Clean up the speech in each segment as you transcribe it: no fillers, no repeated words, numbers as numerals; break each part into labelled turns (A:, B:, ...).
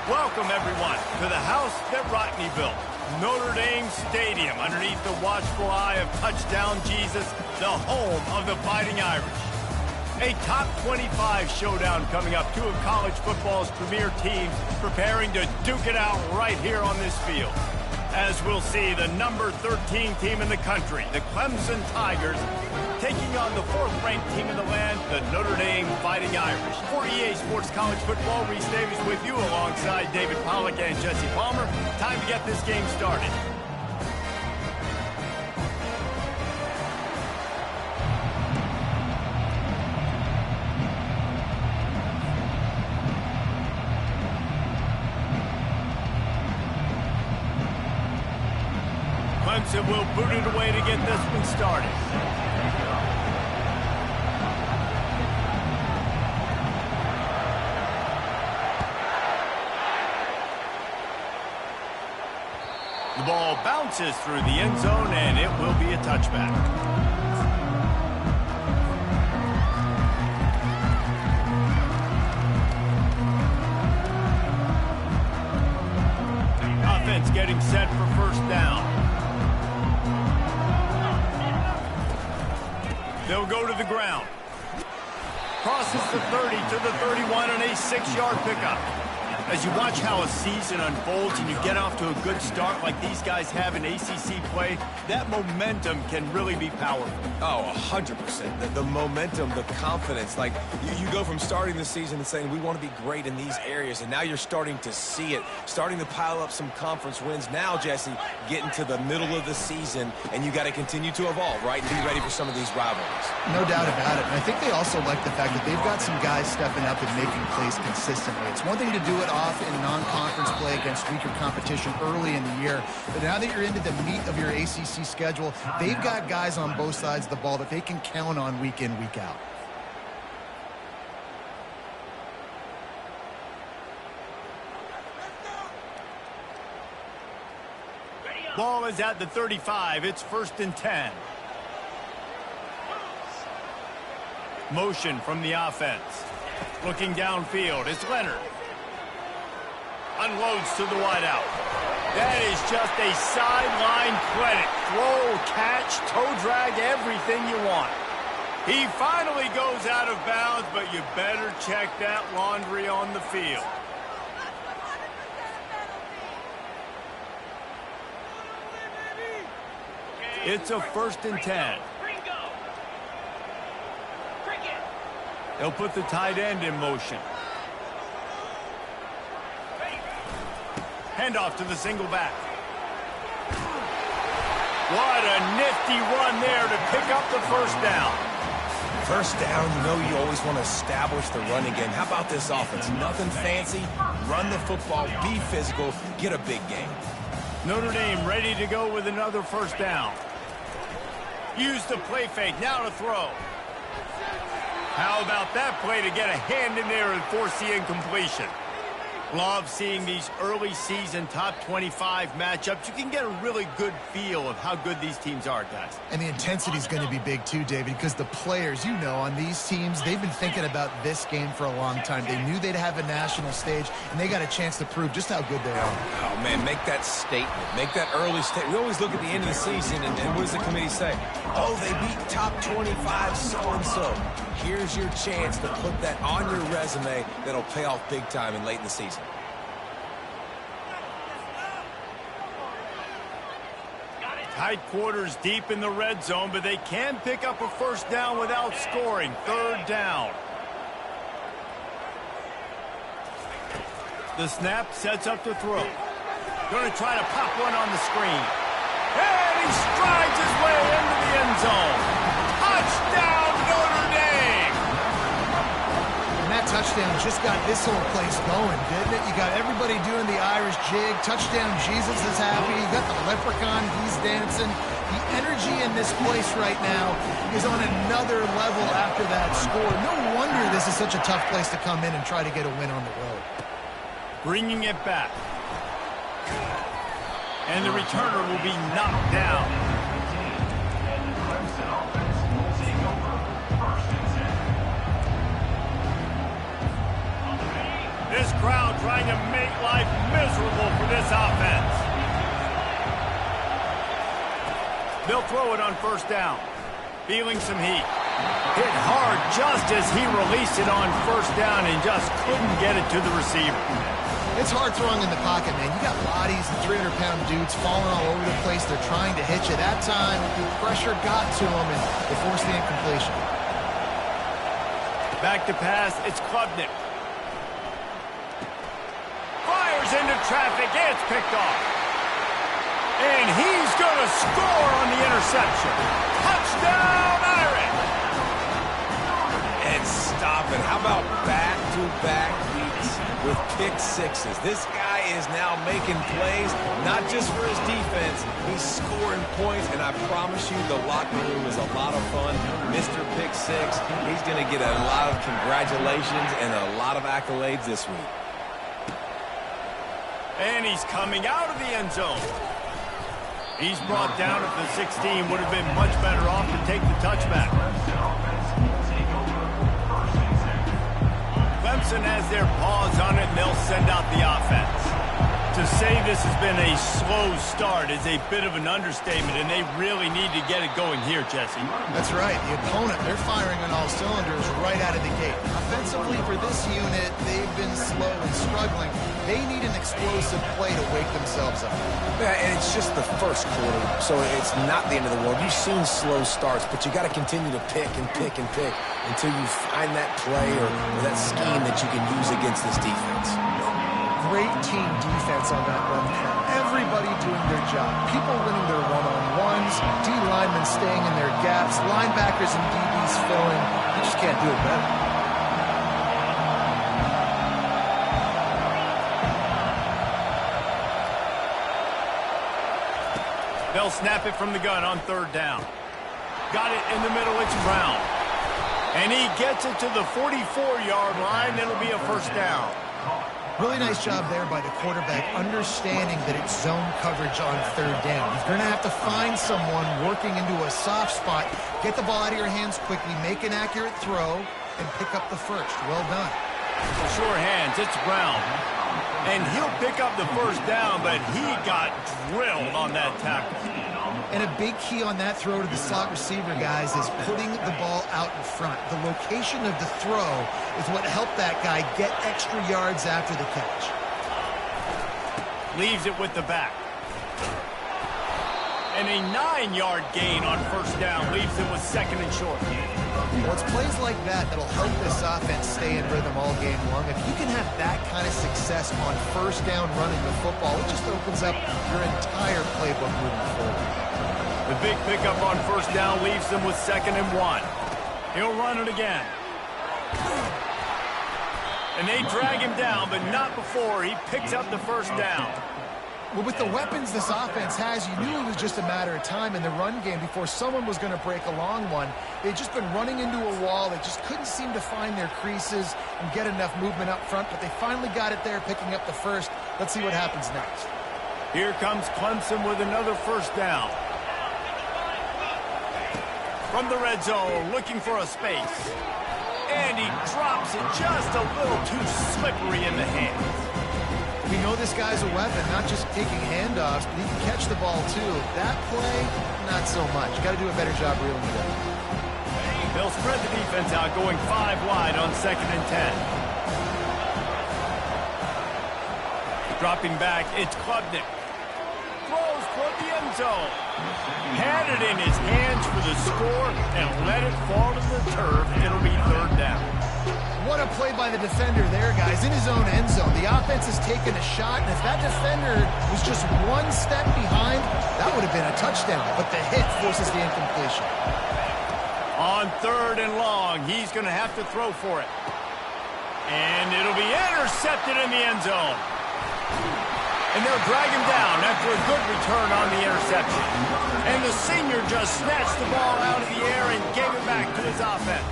A: Welcome, everyone, to the house that Rodney built, Notre Dame Stadium, underneath the watchful eye of Touchdown Jesus, the home of the Fighting Irish. A top 25 showdown coming up, two of college football's premier teams preparing to duke it out right here on this field. As we'll see, the number 13 team in the country, the Clemson Tigers, taking on the fourth-ranked team in the land, the Notre Dame Fighting Irish. For EA Sports College Football, Reese Davis with you alongside David Pollack and Jesse Palmer. Time to get this game started. Clemson will boot it away to get this one started. The ball bounces through the end zone, and it will be a touchback. Offense getting set for first down. They'll go to the ground. Crosses the 30 to the 31 on a 6-yard pickup. As you watch how a season unfolds and you get off to a good start like these guys have in ACC play, that momentum can really be powerful.
B: Oh, 100%. The momentum, the confidence. Like, you go from starting the season and saying, we want to be great in these areas, and now you're starting to see it, starting to pile up some conference wins. Now, Jesse, getting to the middle of the season, and you got to continue to evolve, right, and be ready for some of these rivalries.
C: No doubt about it. And I think they also like the fact that they've got some guys stepping up and making plays consistently. It's one thing to do it off in non-conference play against weaker competition early in the year, but now that you're into the meat of your ACC schedule, they've got guys on both sides of the ball that they can count on week in, week out.
A: Ball is at the 35. It's 1st and 10. Motion from the offense. Looking downfield, it's Leonard. Unloads to the wideout. That is just a sideline credit. Throw, catch, toe drag, everything you want. He finally goes out of bounds, but you better check that laundry on the field. It's a 1st and 10. They'll put the tight end in motion. Handoff to the single back. What a nifty run there to pick up the first down.
B: First down, you know you always want to establish the running game. How about this offense? Nothing fancy. Run the football, be physical, get a big game.
A: Notre Dame ready to go with another first down. Use the play fake, now to throw. How about that play to get a hand in there and force the incompletion? Love seeing these early season top 25 matchups. You can get a really good feel of how good these teams are, guys.
C: And the intensity is going to be big too, David, because the players, you know, on these teams, they've been thinking about this game for a long time. They knew they'd have a national stage, and they got a chance to prove just how good they are.
B: Oh, man, make that statement. Make that early statement. We always look at the end of the season, and what does the committee say? Oh, they beat top 25 so-and-so. Here's your chance to put that on your resume that'll pay off big time and late in the season.
A: Tight quarters deep in the red zone, but they can pick up a first down without scoring. 3rd down. The snap sets up the throw. Going to try to pop one on the screen. And he strides his way into the end zone. Touchdown, Notre Dame!
C: And that touchdown just got this whole place going, didn't it? You got everybody doing the Irish jig. Touchdown Jesus is happy. You got the leprechaun, he's dancing. The energy in this place right now is on another level after that score. No wonder this is such a tough place to come in and try to get a win on the road.
A: Bringing it back. And the returner will be knocked down. This crowd trying to make life miserable for this offense. They'll throw it on first down. Feeling some heat. Hit hard just as he released it on first down and just couldn't get it to the receiver.
C: It's hard throwing in the pocket, man. You got bodies and 300-pound dudes falling all over the place. They're trying to hit you. That time, the pressure got to them, and they forced the incompletion.
A: Back to pass, it's Klubnik. Fires into traffic, it's picked off. And he's going to score on the interception. Touchdown, Irish!
B: And stop it. How about back-to-back weeks with pick sixes? This guy is now making plays, not just for his defense. He's scoring points, and I promise you the locker room is a lot of fun. Mr. Pick Six, he's going to get a lot of congratulations and a lot of accolades this week.
A: And he's coming out of the end zone. He's brought down at the 16. Would have been much better off to take the touchback. Clemson has their paws on it, and they'll send out the offense. To say this has been a slow start is a bit of an understatement, and they really need to get it going here, Jesse.
C: That's right. The opponent, they're firing on all cylinders right out of the gate. Offensively, for this unit, they've been slow and struggling. They need an explosive play to wake themselves up.
B: Yeah, and it's just the first quarter, so it's not the end of the world. You've seen slow starts, but you got to continue to pick and pick and pick until you find that play or that scheme that you can use against this defense.
C: Great team defense on that run front. Everybody doing their job. People winning their one-on-ones, D linemen staying in their gaps, linebackers and DBs filling. You just can't do it better.
A: They'll snap it from the gun on third down. Got it in the middle, it's Brown. And he gets it to the 44-yard line. It'll be a first down.
C: Really nice job there by the quarterback, understanding that it's zone coverage on third down. He's going to have to find someone working into a soft spot, get the ball out of your hands quickly, make an accurate throw, and pick up the first. Well done.
A: Sure hands, it's Brown. And he'll pick up the first down, but he got drilled on that tackle.
C: And a big key on that throw to the slot receiver, guys, is putting the ball out in front. The location of the throw is what helped that guy get extra yards after the catch.
A: Leaves it with the back. And a 9-yard gain on first down leaves it with second and short.
C: Well, it's plays like that that'll help this offense stay in rhythm all game long. If you can have that kind of success on first down running the football, it just opens up your entire playbook moving forward.
A: The big pickup on first down leaves them with second and 1. He'll run it again. And they drag him down, but not before he picks up the first down.
C: Well, with the weapons this offense has, you knew it was just a matter of time in the run game before someone was going to break a long one. They'd just been running into a wall. They just couldn't seem to find their creases and get enough movement up front, but they finally got it there, picking up the first. Let's see what happens next.
A: Here comes Clemson with another first down. From the red zone, looking for a space. And he drops it just a little too slippery in the hands.
C: We know this guy's a weapon, not just taking handoffs, but he can catch the ball too. That play, not so much. Got to do a better job reeling it in.
A: They'll spread the defense out, going 5 wide on second and 10. Dropping back, it's Klubnik. Throws toward the end zone. Had it in his hands for the score and let it fall to the turf. It'll be third down.
C: What a play by the defender there, guys. In his own end zone. The offense has taken a shot, and if that defender was just one step behind, that would have been a touchdown. But the hit forces the incompletion.
A: On third and long, he's going to have to throw for it. And it'll be intercepted in the end zone. And they'll drag him down after a good return on the interception. And the senior just snatched the ball out of the air and gave it back to his offense.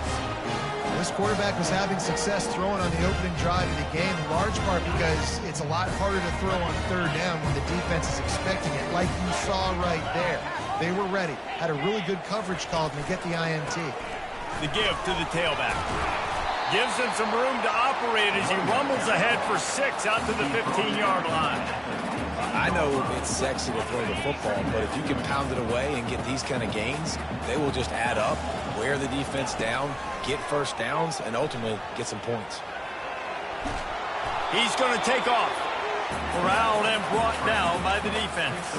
C: This quarterback was having success throwing on the opening drive of the game, in large part because it's a lot harder to throw on third down when the defense is expecting it, like you saw right there. They were ready, had a really good coverage call to get the INT.
A: The give to the tailback. Gives him some room to operate. separated as he rumbles ahead for 6 out to the 15-yard line.
B: I know it's sexy to throw the football, but if you can pound it away and get these kind of gains, they will just add up, wear the defense down, get first downs, and ultimately get some points.
A: He's going to take off. Corralled and brought down by the defense.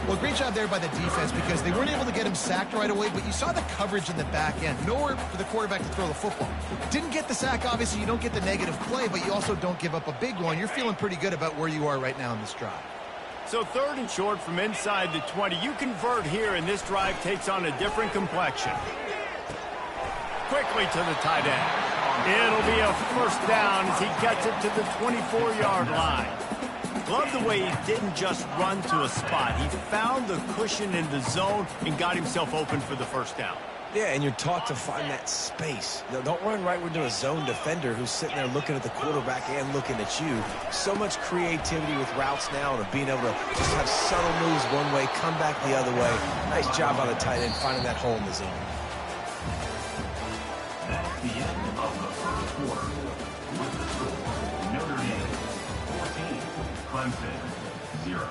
C: Well, great job there by the defense because they weren't able to get him sacked right away, but you saw the coverage in the back end. Nowhere for the quarterback to throw the football. Didn't get the sack, obviously. You don't get the negative play, but you also don't give up a big one. You're feeling pretty good about where you are right now in this drive.
A: So 3rd and short from inside the 20. You convert here, and this drive takes on a different complexion. Quickly to the tight end. It'll be a first down as he gets it to the 24-yard line. Love the way he didn't just run to a spot. He found the cushion in the zone and got himself open for the first down.
B: Yeah, and you're taught to find that space. Don't run right into a zone defender who's sitting there looking at the quarterback and looking at you. So much creativity with routes now and being able to just have subtle moves one way, come back the other way. Nice job by the tight end finding that hole in the zone.
D: That's the end of the first quarter. With the score, Notre Dame 14, Clemson 0.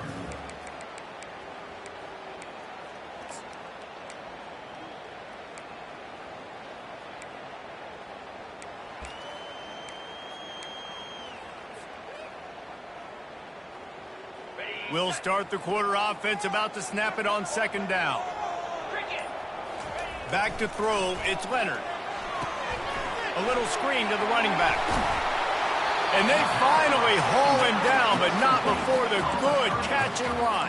A: We'll start the quarter offense, about to snap it on 2nd down. Back to throw, it's Leonard. A little screen to the running back. And they finally haul him down, but not before the good catch and run.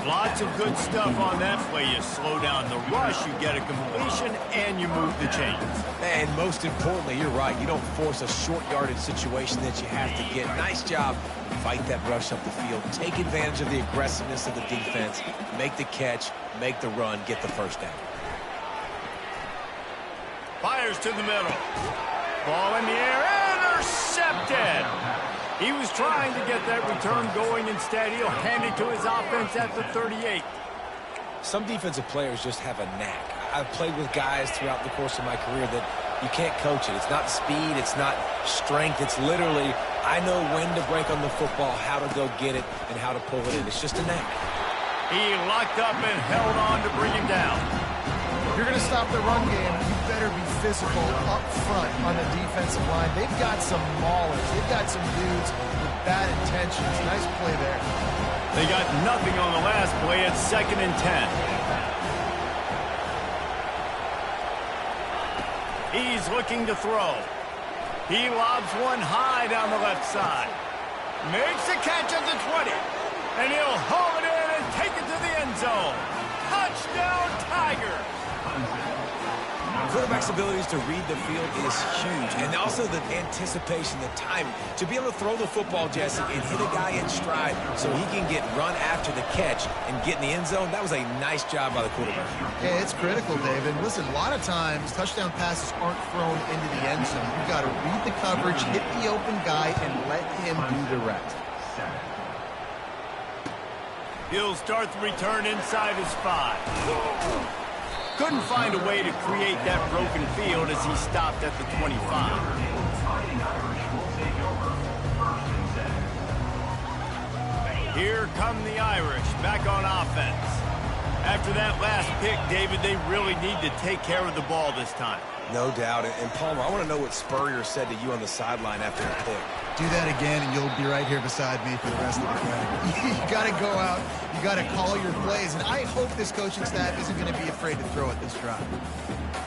A: Lots of good stuff on that play. You slow down the rush, you get a completion, and you move the chains.
B: And most importantly, you're right. You don't force a short yardage situation that you have to get. Nice job. Fight that rush up the field. Take advantage of the aggressiveness of the defense. Make the catch, make the run, get the first down.
A: Fires to the middle. Ball in the air, intercepted. He was trying to get that return going. Instead, he'll hand it to his offense at the 38.
B: Some defensive players just have a knack. I've played with guys throughout the course of my career that you can't coach it. It's not speed, it's not strength. It's literally, I know when to break on the football, how to go get it, and how to pull it in. It's just a knack.
A: He locked up and held on to bring him down.
C: If you're going to stop the run game, you better be physical up front on the defensive line. They've got some maulers. They've got some dudes with bad intentions. Nice play there.
A: They got nothing on the last play. It's 2nd and 10. He's looking to throw. He lobs one high down the left side. Makes a catch at the 20. And he'll haul it in and take it to the end zone. Touchdown, Tigers.
B: Quarterback's abilities to read the field is huge, and also the anticipation, the timing. To be able to throw the football, Jesse, and hit a guy in stride so he can get run after the catch and get in the end zone, that was a nice job by the quarterback.
C: Yeah, it's critical, David. Listen, a lot of times, touchdown passes aren't thrown into the end zone. You've got to read the coverage, hit the open guy, and let him do the rest.
A: He'll start the return inside his 5. Couldn't find a way to create that broken field as he stopped at the 25. Here come the Irish back on offense. After that last pick, David, they really need to take care of the ball this time.
B: No doubt. And Palmer, I want to know what Spurrier said to you on the sideline after the pick.
C: Do that again, and you'll be right here beside me for the rest of the game. You got to go out. You got to call your plays. And I hope this coaching staff isn't going to be afraid to throw at this drive.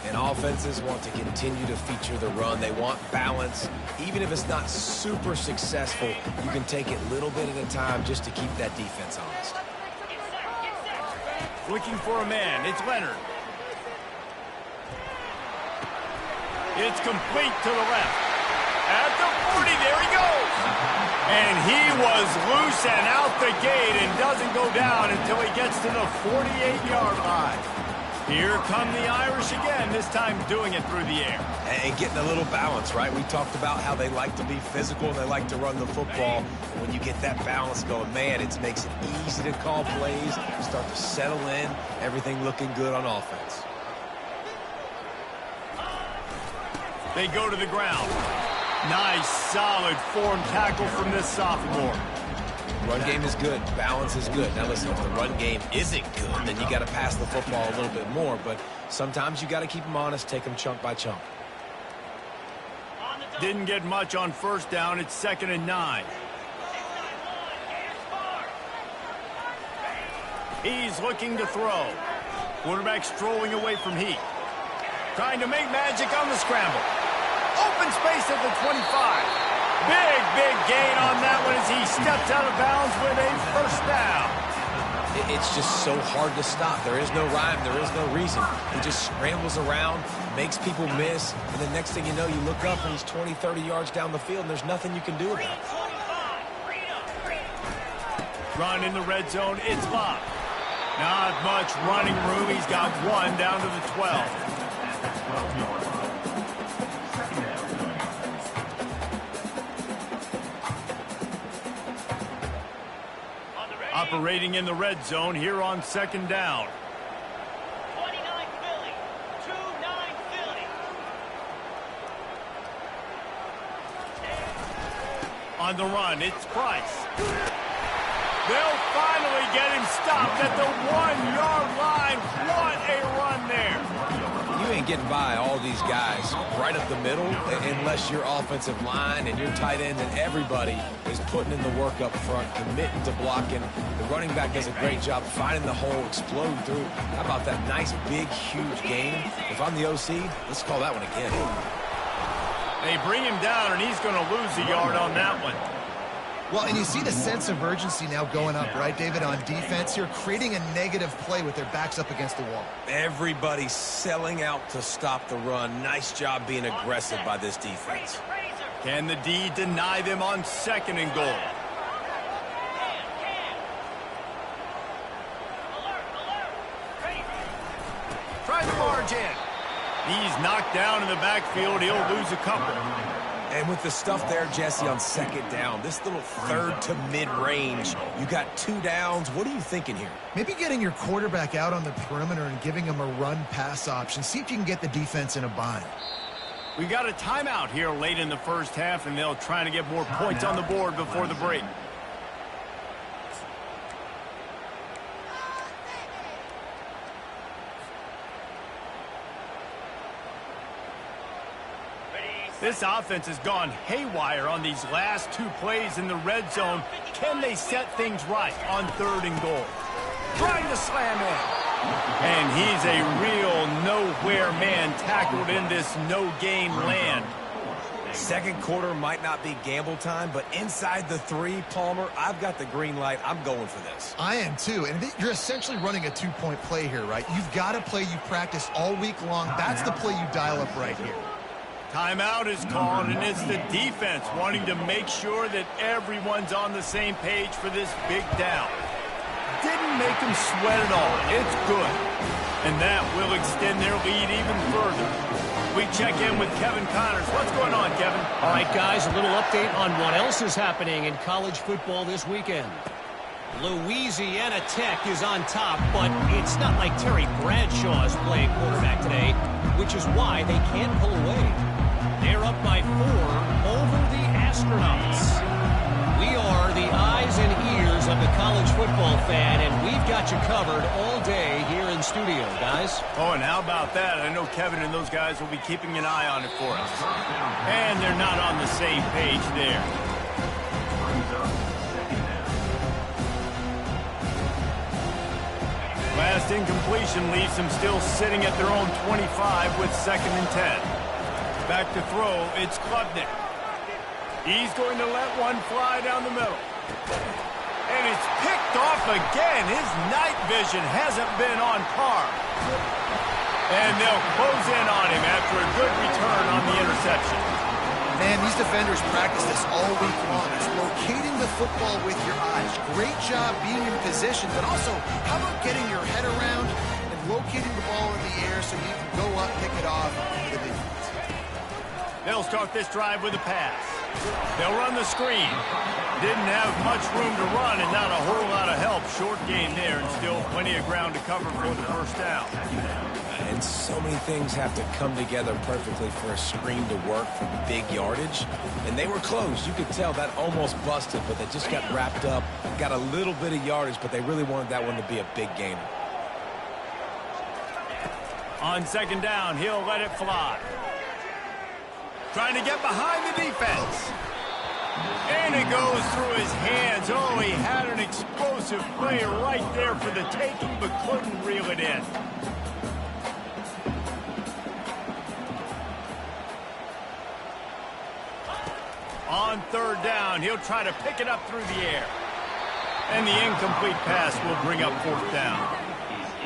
B: And offenses want to continue to feature the run. They want balance. Even if it's not super successful, you can take it little bit at a time just to keep that defense honest.
A: Looking for a man. It's Leonard. It's complete to the left. At the 40, there he goes. And he was loose and out the gate and doesn't go down until he gets to the 48-yard line. Here come the Irish again, this time doing it through the air.
B: And getting a little balance, right? We talked about how they like to be physical and they like to run the football. And when you get that balance going, man, it makes it easy to call plays, start to settle in, everything looking good on offense.
A: They go to the ground. Nice, solid form tackle from this sophomore.
B: Run game is good. Balance is good. Now listen, if the run game isn't good, then you got to pass the football a little bit more. But sometimes you got to keep them honest, take them chunk by chunk.
A: Didn't get much on first down. It's 2nd and 9. He's looking to throw. Quarterback strolling away from Heat. Trying to make magic on the scramble. Open space at the 25. Big gain on that one as he steps out of bounds with a first down.
B: It's just so hard to stop. There is no rhyme. There is no reason. He just scrambles around, makes people miss, and the next thing you know, you look up and he's 20, 30 yards down the field, and there's nothing you can do about it.
A: Run in the red zone. It's Bob. Not much running room. He's got one down to the 12. Operating in the red zone here on 2nd down.
E: 29 Philly. 2-9 Philly.
A: On the run, it's Price. They'll finally get him stopped at the 1-yard line. What a run there.
B: You ain't getting by all these guys right up the middle unless your offensive line and your tight end and everybody is putting in the work up front, committing to blocking. The running back does a great job finding the hole, exploding through. How about that nice, big, huge gain? If I'm the OC, let's call that one again.
A: They bring him down, and he's going to lose a yard on that one.
C: Well, and you see the sense of urgency now going up, right, David, on defense here, creating a negative play with their backs up against the wall.
B: Everybody's selling out to stop the run. Nice job being aggressive by this defense.
A: Can the D deny them on 2nd and goal? Try the margin. He's knocked down in the backfield. He'll lose a couple.
B: And with the stuff there, Jesse, on 2nd down, this little 3rd to mid-range, you got 2 downs. What are you thinking here?
C: Maybe getting your quarterback out on the perimeter and giving him a run-pass option. See if you can get the defense in a bind.
A: We got a timeout here late in the first half, and they'll try to get more points on the board before the break. This offense has gone haywire on these last 2 plays in the red zone. Can they set things right on 3rd and goal? Trying to slam in. And he's a real nowhere man tackled in this no-gain land.
B: 2nd quarter might not be gamble time, but inside the 3, Palmer, I've got the green light. I'm going for this.
C: I am too, and you're essentially running a 2-point play here, right? You've got a play you've practiced all week long. That's the play you dial up right here.
A: Timeout is called, and it's the defense wanting to make sure that everyone's on the same page for this big down. Didn't make them sweat at all. It's good. And that will extend their lead even further. We check in with Kevin Connors. What's going on, Kevin?
F: All right, guys, a little update on what else is happening in college football this weekend. Louisiana Tech is on top, but it's not like Terry Bradshaw is playing quarterback today, which is why they can't pull away. They're up by 4 over the Astronauts. We are the eyes and ears of the college football fan, and we've got you covered all day here in studio, guys.
A: Oh, and how about that? I know Kevin and those guys will be keeping an eye on it for us. And they're not on the same page there. Last incompletion leaves them still sitting at their own 25 with 2nd and 10. Back to throw, it's Klubnik. He's going to let one fly down the middle. And it's picked off again. His night vision hasn't been on par. And they'll close in on him after a good return on the interception.
C: Man, these defenders practice this all week long. It's locating the football with your eyes. Great job being in position, but also, how about getting your head around and locating the ball in the air so you can go up, pick it off for the defense.
A: They'll start this drive with a pass. They'll run the screen. Didn't have much room to run and not a whole lot of help. Short gain there and still plenty of ground to cover for the first down.
B: And so many things have to come together perfectly for a screen to work for big yardage. And they were close. You could tell that almost busted, but they just got wrapped up, got a little bit of yardage, but they really wanted that one to be a big gainer.
A: On second down, he'll let it fly. Trying to get behind the defense. And it goes through his hands. Oh, he had an explosive play right there for the taking, but couldn't reel it in. On third down, he'll try to pick it up through the air. And the incomplete pass will bring up fourth down.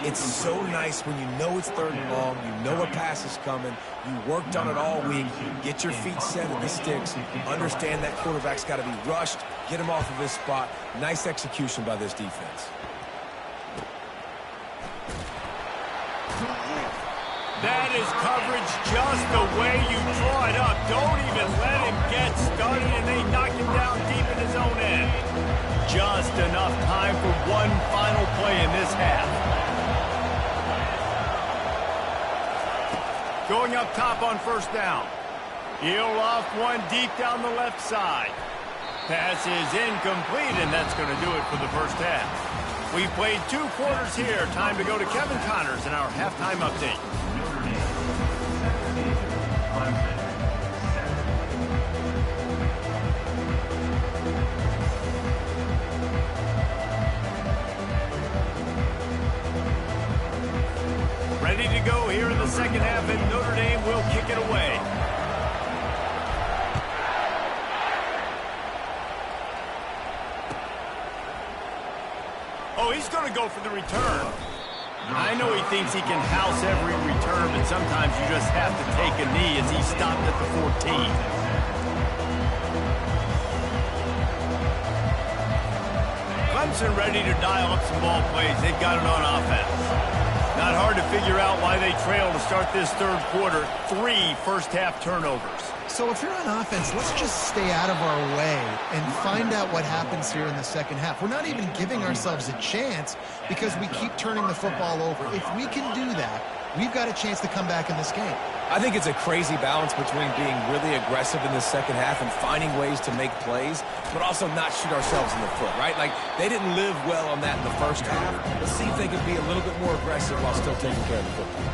B: It's so nice when you know it's third and long, you know a pass is coming, you worked on it all week, get your feet set at the sticks, understand that quarterback's got to be rushed, get him off of this spot. Nice execution by this defense.
A: That is coverage just the way you draw it up. Don't even let him get started, and they knock him down deep in his own end. Just enough time for one final play in this half. Going up top on first down. He'll off one deep down the left side. Pass is incomplete, and that's going to do it for the first half. We played 2 quarters here. Time to go to Kevin Connors in our halftime update. Ready to go here in the second half, and Notre Dame will kick it away. Oh, he's going to go for the return. I know he thinks he can house every return, but sometimes you just have to take a knee as he stopped at the 14. Clemson ready to dial up some ball plays. They've got it on offense. Not hard to figure out why they trail to start this third quarter. 3 first-half turnovers.
C: So if you're on offense, let's just stay out of our way and find out what happens here in the second half. We're not even giving ourselves a chance because we keep turning the football over. If we can do that, we've got a chance to come back in this game.
B: I think it's a crazy balance between being really aggressive in the second half and finding ways to make plays, but also not shoot ourselves in the foot, right? Like, they didn't live well on that in the first half. Let's see if they can be a little bit more aggressive while still taking care of the football.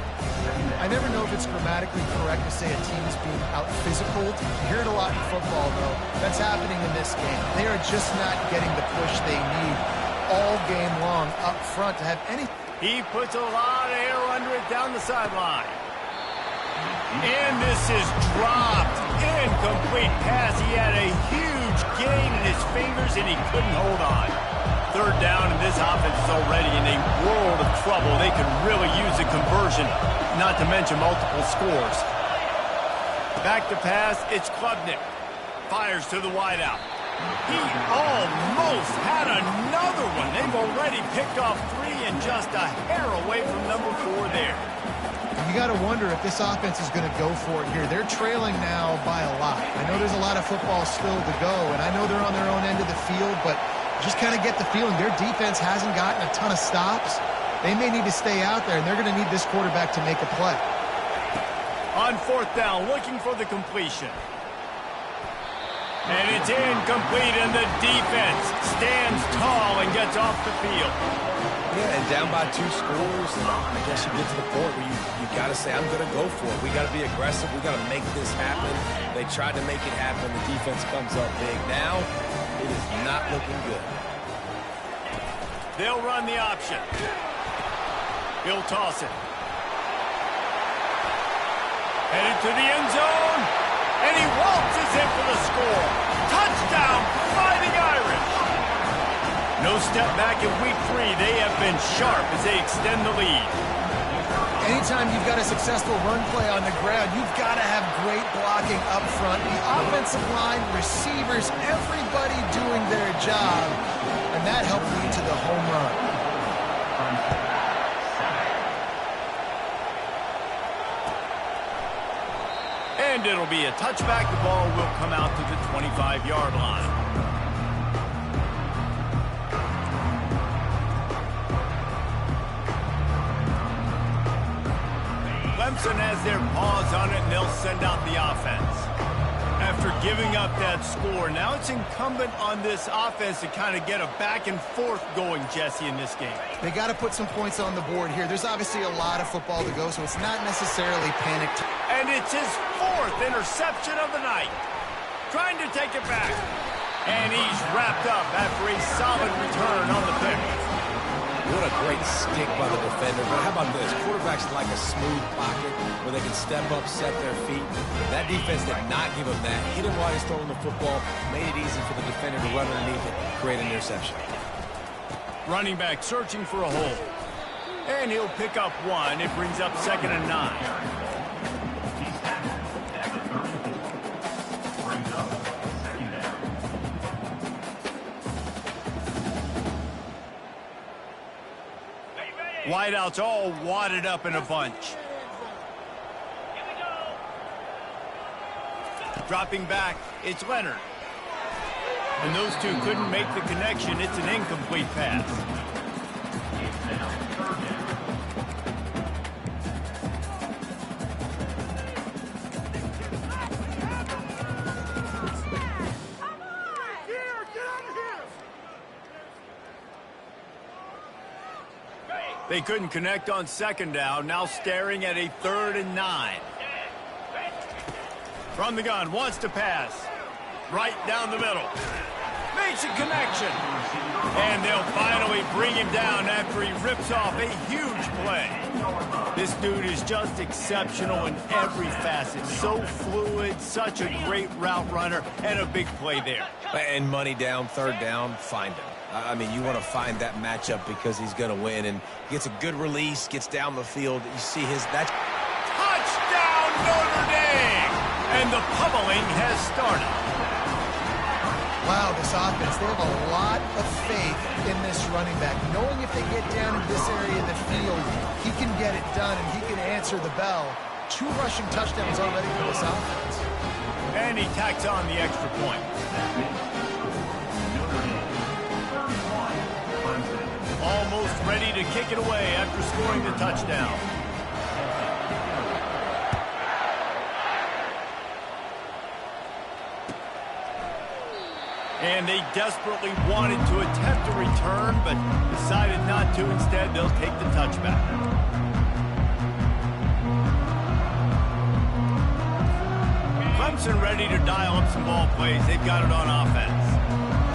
C: I never know if it's grammatically correct to say a team is being out-physical. You hear it a lot in football, though. That's happening in this game. They are just not getting the push they need all game long up front to have any.
A: He puts a lot of air under it down the sideline. And this is dropped. Incomplete pass. He had a huge gain in his fingers, and he couldn't hold on. Third down, and this offense is already in a world of trouble. They could really use a conversion, not to mention multiple scores. Back to pass, it's Klubnik. Fires to the wideout. He almost had another one. They've already picked off 3 and just a hair away from number 4 there.
C: You got to wonder if this offense is going to go for it here. They're trailing now by a lot. I know there's a lot of football still to go, and I know they're on their own end of the field, but just kind of get the feeling their defense hasn't gotten a ton of stops. They may need to stay out there, and they're going to need this quarterback to make a play.
A: On fourth down, looking for the completion. And it's incomplete, and the defense stands tall and gets off the field.
B: Yeah, and down by 2 scores, I guess you get to the point where you got to say, I'm going to go for it. We got to be aggressive. We got to make this happen. They tried to make it happen. The defense comes up big. Now, it is not looking good.
A: They'll run the option. He'll toss it. Headed to the end zone. And he waltzes in for the score. Touchdown, Fighting Irish. No step back in week 3. They have been sharp as they extend the lead.
C: Anytime you've got a successful run play on the ground, you've got to have great blocking up front. The offensive line, receivers, everybody doing their job. And that helped lead to the home run.
A: And it'll be a touchback. The ball will come out to the 25-yard line. Clemson has their paws on it, and they'll send out the offense. After giving up that score, now it's incumbent on this offense to kind of get a back and forth going, Jesse, in this game.
C: They got to put some points on the board here. There's obviously a lot of football to go, so it's not necessarily panicked.
A: And it's his 4th interception of the night. Trying to take it back. And he's wrapped up after a solid return on the pick.
B: What a great stick by the defender. But how about this? Quarterbacks like a smooth pocket where they can step up, set their feet. That defense did not give him that. Hit him while he's throwing the football. Made it easy for the defender to run underneath it, create an interception.
A: Running back searching for a hole. And he'll pick up 1. It brings up 2nd and 9. Wideouts all wadded up in a bunch. Dropping back, it's Leonard. And those two couldn't make the connection. It's an incomplete pass. They couldn't connect on 2nd down. Now staring at a 3rd and 9. From the gun, wants to pass. Right down the middle. Makes a connection. And they'll finally bring him down after he rips off a huge play. This dude is just exceptional in every facet. So fluid, such a great route runner, and a big play there.
B: And money down, 3rd down, find him. I mean, you want to find that matchup because he's going to win. And gets a good release, gets down the field. You see that.
A: Touchdown, Notre Dame! And the pummeling has started.
C: Wow, this offense, they have a lot of faith in this running back. Knowing if they get down in this area of the field, he can get it done and he can answer the bell. 2 rushing touchdowns already for this offense.
A: And he tacks on the extra point. Almost ready to kick it away after scoring the touchdown. And they desperately wanted to attempt a return, but decided not to. Instead, they'll take the touchback. Clemson ready to dial up some ball plays. They've got it on offense.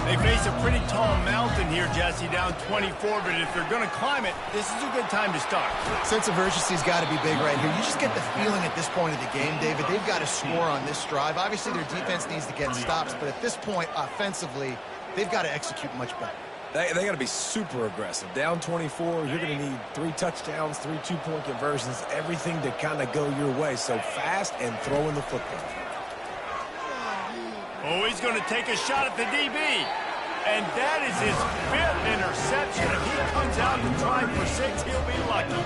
A: They face a pretty tall mountain here, Jesse, down 24, but if they're going to climb it, this is a good time to start.
C: Sense of urgency's got to be big right here. You just get the feeling at this point of the game, David, they've got to score on this drive. Obviously, their defense needs to get stops, but at this point, offensively, they've got to execute much better.
B: They got to be super aggressive. Down 24, you're going to need 3 touchdowns, 3 two-point conversions, everything to kind of go your way. So fast and throwing the football.
A: Oh, he's going to take a shot at the DB. And that is his 5th interception. If he comes out and tries for 6, he'll be lucky.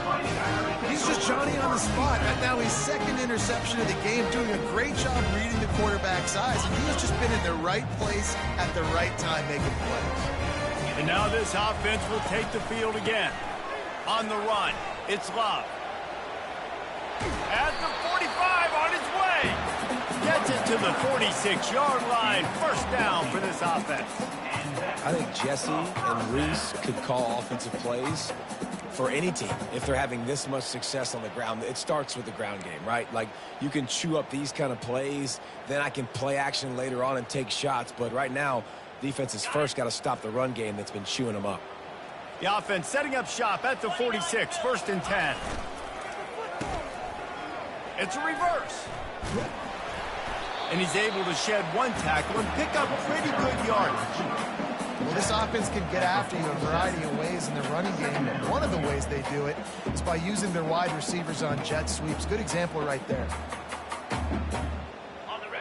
C: He's just Johnny on the spot. And now his 2nd interception of the game, doing a great job reading the quarterback's eyes. And he's just been in the right place at the right time making plays.
A: And now this offense will take the field again. On the run, it's Love. At the 45, on his way. Gets it to the 46-yard line. 1st down for this offense.
B: I think Jesse and Reese could call offensive plays for any team if they're having this much success on the ground. It starts with the ground game, right? Like, you can chew up these kind of plays, then I can play action later on and take shots. But right now, defense has first got to stop the run game that's been chewing them up.
A: The offense setting up shop at the 46, 1st and 10. It's a reverse. And he's able to shed 1 tackle and pick up pretty good yardage.
C: Well, this offense can get after you a variety of ways in the running game. And one of the ways they do it is by using their wide receivers on jet sweeps. Good example right there.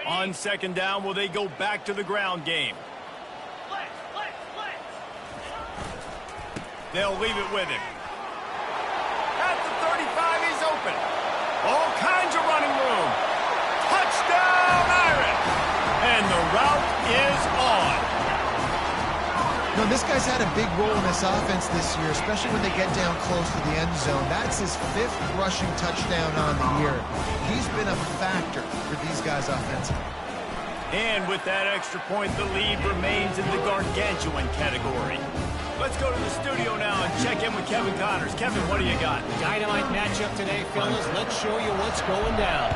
A: On 2nd down, will they go back to the ground game? They'll leave it with him. At the 35, he's open. All kinds of running room. Touchdown!
C: No, this guy's had a big role in this offense this year, especially when they get down close to the end zone. That's his 5th rushing touchdown on the year. He's been a factor for these guys offensively.
A: And with that extra point, the lead remains in the gargantuan category. Let's go to the studio now and check in with Kevin Connors. Kevin, what do you got?
F: Dynamite matchup today, fellas. Let's show you what's going down.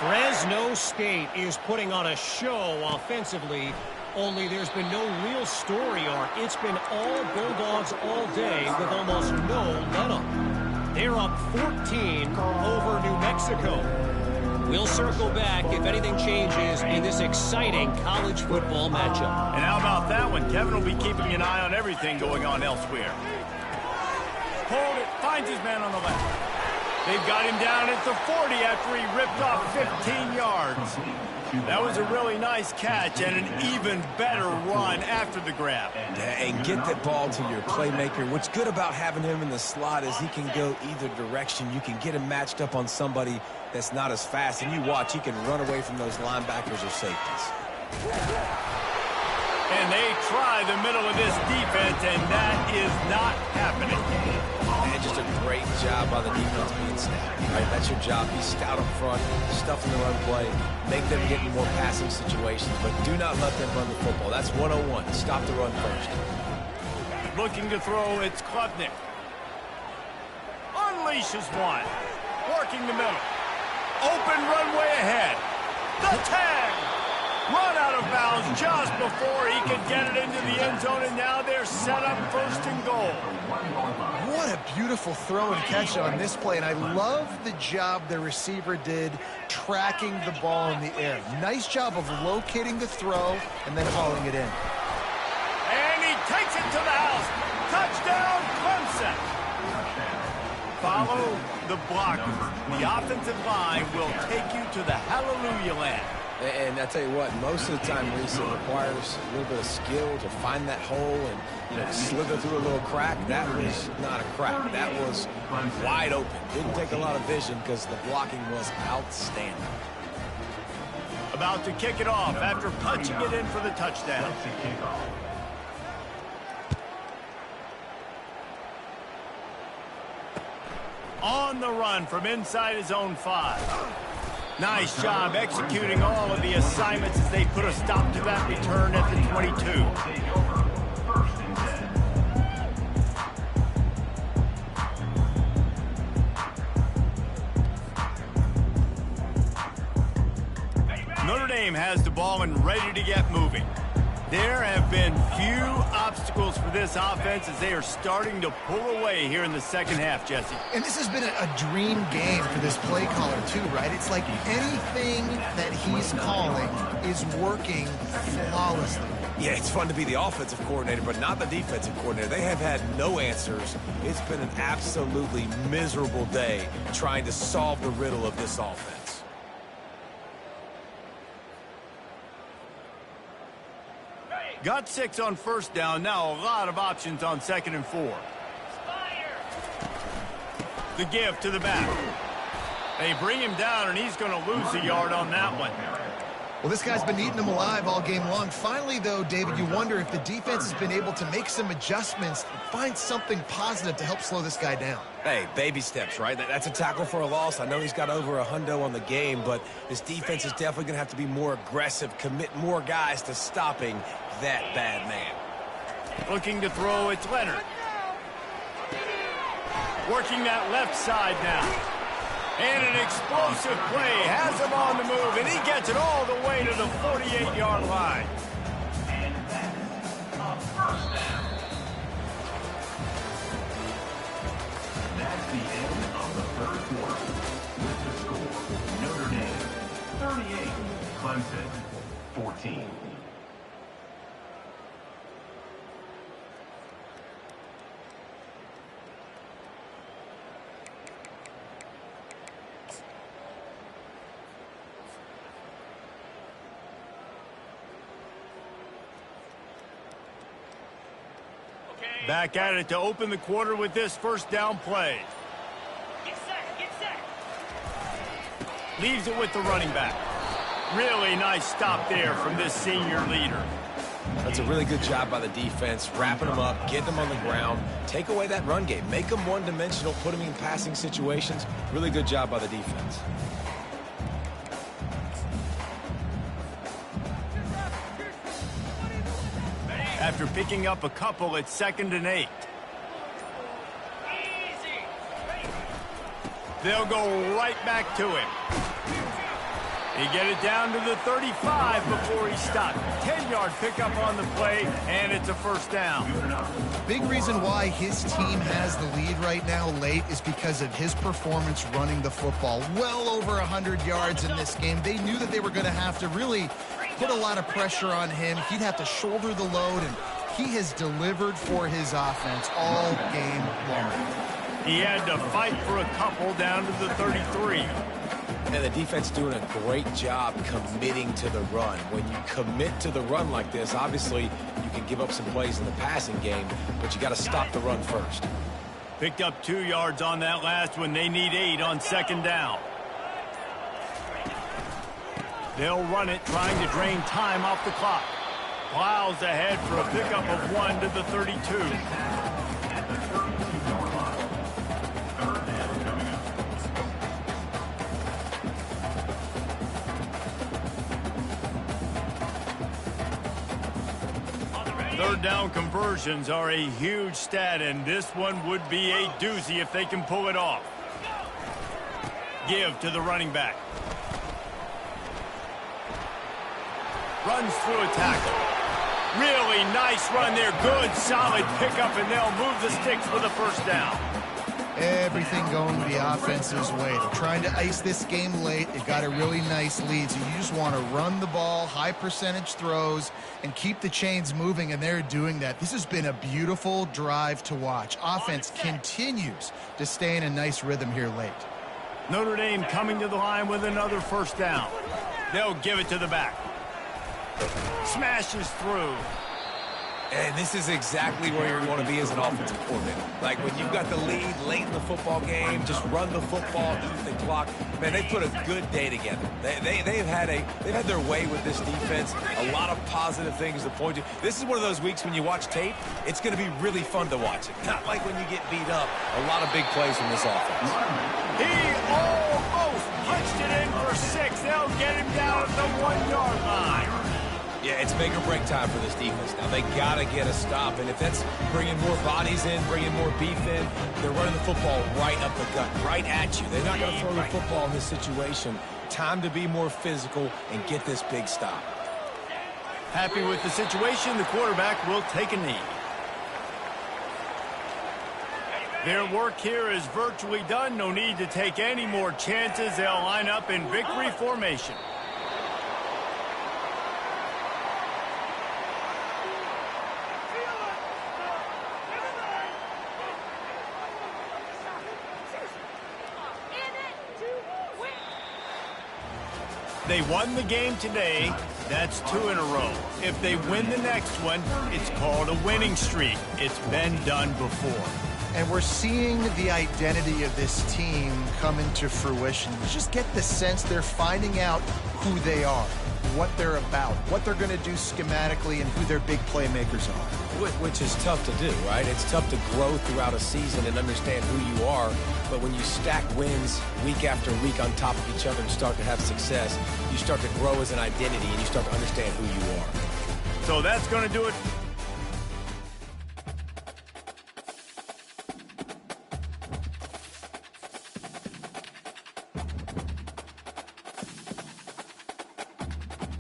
F: Fresno State is putting on a show offensively, only there's been no real story arc. It's been all Bulldogs all day with almost no let-up. They're up 14 over New Mexico. We'll circle back if anything changes in this exciting college football matchup.
A: And how about that one? Kevin will be keeping an eye on everything going on elsewhere. Hold it, finds his man on the left. They've got him down at the 40 after he ripped off 15 yards. That was a really nice catch and an even better run after the grab.
B: And get that ball to your playmaker. What's good about having him in the slot is he can go either direction. You can get him matched up on somebody that's not as fast, and you watch, he can run away from those linebackers or safeties.
A: And they try the middle of this defense, and that is not happening.
B: And just a great job by the defense being stout. Right? That's your job. Be stout up front, stuff in the run play, make them get in more passing situations, but do not let them run the football. That's 101. Stop the run first.
A: Looking to throw, it's Klubnik. Unleashes one. Working the middle. Open runway ahead. The tag. Run out of bounds just before he could get it into the end zone, and now they're set up 1st and goal.
C: What a beautiful throw and catch on this play, and I love the job the receiver did tracking the ball in the air. Nice job of locating the throw and then hauling it in.
A: And he takes it to the house. Touchdown, Clemson. Follow the blockers. The offensive line will take you to the hallelujah land.
B: And I tell you what, most of the time, Reese, it requires a little bit of skill to find that hole and slither through a little crack. That was not a crack. That was wide open. Didn't take a lot of vision because the blocking was outstanding.
A: About to kick it off after punching it in for the touchdown. On the run from inside his own 5. Nice job executing all of the assignments as they put a stop to that return at the 22. Notre Dame has the ball and ready to get moving. There have been few obstacles for this offense as they are starting to pull away here in the second half, Jesse.
C: And this has been a dream game for this play caller, too, right? It's like anything that he's calling is working flawlessly.
B: Yeah, it's fun to be the offensive coordinator, but not the defensive coordinator. They have had no answers. It's been an absolutely miserable day trying to solve the riddle of this offense.
A: Got 6 on 1st down. Now a lot of options on 2nd and 4. The give to the back. They bring him down, and he's going to lose a yard on that one.
C: Well, this guy's been eating them alive all game long. Finally, though, David, you wonder if the defense has been able to make some adjustments, find something positive to help slow this guy down.
B: Hey, baby steps, right? That's a tackle for a loss. I know he's got over $100 on the game, but this defense is definitely going to have to be more aggressive, commit more guys to stopping that bad man.
A: Looking to throw, it's Leonard. Working that left side now. And an explosive play has him on the move, and he gets it all the way to the 48-yard line.
D: That's the end of the 3rd quarter. With the score, Notre Dame 38, Clemson 14.
A: Back at it to open the quarter with this 1st down play.
E: Get set, get set.
A: Leaves it with the running back. Really nice stop there from this senior leader.
B: That's a really good job by the defense, wrapping them up, getting them on the ground, take away that run game, make them one-dimensional, put them in passing situations. Really good job by the defense.
A: After picking up a couple, it's 2nd and 8. They'll go right back to him. He get it down to the 35 before he stopped. 10-yard pickup on the play, and it's a first down.
C: Big reason why his team has the lead right now late is because of his performance running the football. Well over 100 yards in this game. They knew that they were going to have to really put a lot of pressure on him. He'd have to shoulder the load, and he has delivered for his offense all game long.
A: He had to fight for a couple down to the 33.
B: And the defense doing a great job committing to the run. When you commit to the run like this, obviously you can give up some plays in the passing game, but you got to stop the run first.
A: Picked up 2 yards on that last one. They need 8 on 2nd down. They'll run it, trying to drain time off the clock. Plows ahead for a pickup of 1 to the 32. Third down conversions are a huge stat, and this one would be a doozy if they can pull it off. Give to the running back. Runs through a tackle. Really nice run there. Good, solid pickup, and they'll move the sticks for the first down.
C: Everything going the offense's way. They're trying to ice this game late. They've got a really nice lead, so you just want to run the ball, high percentage throws, and keep the chains moving, and they're doing that. This has been a beautiful drive to watch. Offense continues to stay in a nice rhythm here late.
A: Notre Dame coming to the line with another first down. They'll give it to the back. Smashes through.
B: And this is exactly where you want to be as an offensive coordinator. Like when you've got the lead late in the football game, just run the football, eat the clock. Man, they put a good day together. They've had their way with this defense. A lot of positive things to point to. This is one of those weeks when you watch tape, it's going to be really fun to watch it. Not like when you get beat up. A lot of big plays from this offense.
A: He almost punched it in for 6. They'll get him down at the 1-yard line.
B: Yeah, it's make or break time for this defense now. They got to get a stop, and if that's bringing more bodies in, bringing more beef in, they're running the football right up the gut, right at you. They're not going to throw the football in this situation. Time to be more physical and get this big stop.
A: Happy with the situation, the quarterback will take a knee. Their work here is virtually done. No need to take any more chances. They'll line up in victory formation. They won the game today. That's 2 in a row. If they win the next one, it's called a winning streak. It's been done before.
C: And we're seeing the identity of this team come into fruition. You just get the sense they're finding out who they are, what they're about, what they're going to do schematically, and who their big playmakers are.
B: Which is tough to do, right? It's tough to grow throughout a season and understand who you are. But when you stack wins week after week on top of each other and start to have success, you start to grow as an identity and you start to understand who you are.
A: So that's going to do it